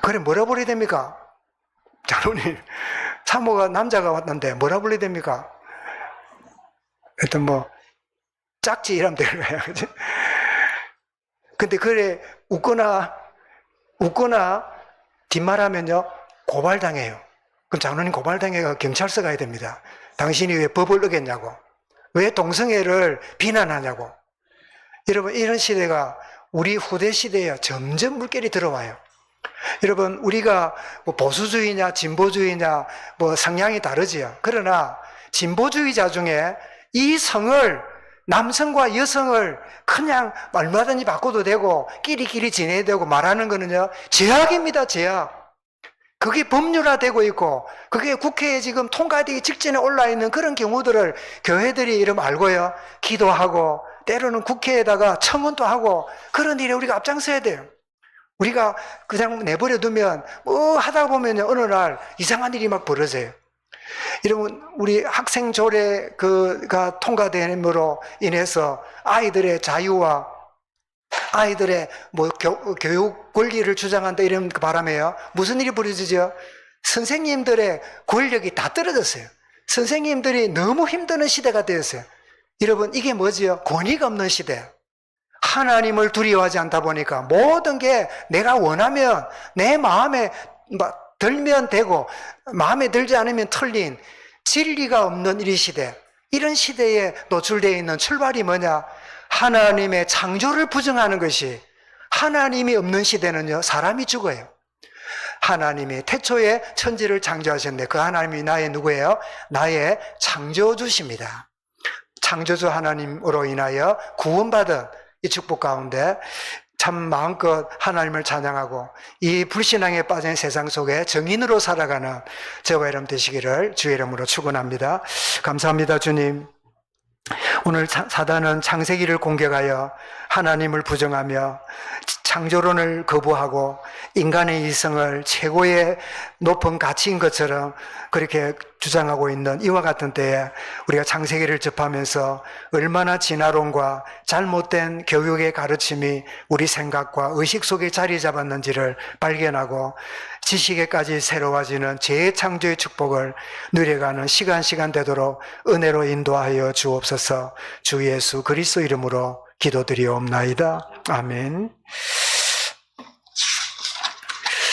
그래 뭐라 불러야 됩니까? 장로님, 사모가 남자가 왔는데 뭐라 불러야 됩니까? 하여튼 뭐 짝지 이러면 되는 거야. 그치? 근데 그래 웃거나 뒷말하면요 고발당해요. 그럼 장로님 고발당해가 경찰서 가야 됩니다. 당신이 왜 법을 어겼냐고, 왜 동성애를 비난하냐고. 여러분, 이런 시대가 우리 후대 시대에 점점 물결이 들어와요. 여러분, 우리가 뭐 보수주의냐 진보주의냐 뭐 성향이 다르지요. 그러나 진보주의자 중에 이 성을, 남성과 여성을 그냥 얼마든지 바꿔도 되고 끼리끼리 지내야 되고 말하는 거는요 제약입니다. 제약. 그게 법률화되고 있고 그게 국회에 지금 통과되기 직전에 올라있는 그런 경우들을 교회들이 이름 알고요 기도하고 때로는 국회에다가 청원도 하고 그런 일에 우리가 앞장서야 돼요. 우리가 그냥 내버려 두면 뭐 하다 보면 어느 날 이상한 일이 막 벌어져요. 여러분, 우리 학생 조례가 통과됨으로 인해서 아이들의 자유와 아이들의 뭐 교육 권리를 주장한다 이런 바람에요 무슨 일이 벌어지죠? 선생님들의 권력이 다 떨어졌어요. 선생님들이 너무 힘드는 시대가 되었어요. 여러분, 이게 뭐지요? 권위가 없는 시대. 하나님을 두려워하지 않다 보니까 모든 게 내가 원하면 내 마음에 들면 되고 마음에 들지 않으면 틀린 진리가 없는 이 시대, 이런 시대에 노출되어 있는 출발이 뭐냐? 하나님의 창조를 부정하는 것이. 하나님이 없는 시대는요 사람이 죽어요. 하나님이 태초에 천지를 창조하셨는데 그 하나님이 나의 누구예요? 나의 창조주십니다. 창조주 하나님으로 인하여 구원받은 이 축복 가운데 참 마음껏 하나님을 찬양하고 이 불신앙에 빠진 세상 속에 정인으로 살아가는 저와 여러분 되시기를 주의 이름으로 축원합니다. 감사합니다. 주님, 오늘 사단은 창세기를 공격하여 하나님을 부정하며 창조론을 거부하고 인간의 이성을 최고의 높은 가치인 것처럼 그렇게 주장하고 있는 이와 같은 때에 우리가 창세기를 접하면서 얼마나 진화론과 잘못된 교육의 가르침이 우리 생각과 의식 속에 자리 잡았는지를 발견하고 지식에까지 새로워지는 재창조의 축복을 누려가는 시간 되도록 은혜로 인도하여 주옵소서. 주 예수 그리스도 이름으로 기도드리옵나이다. 아멘.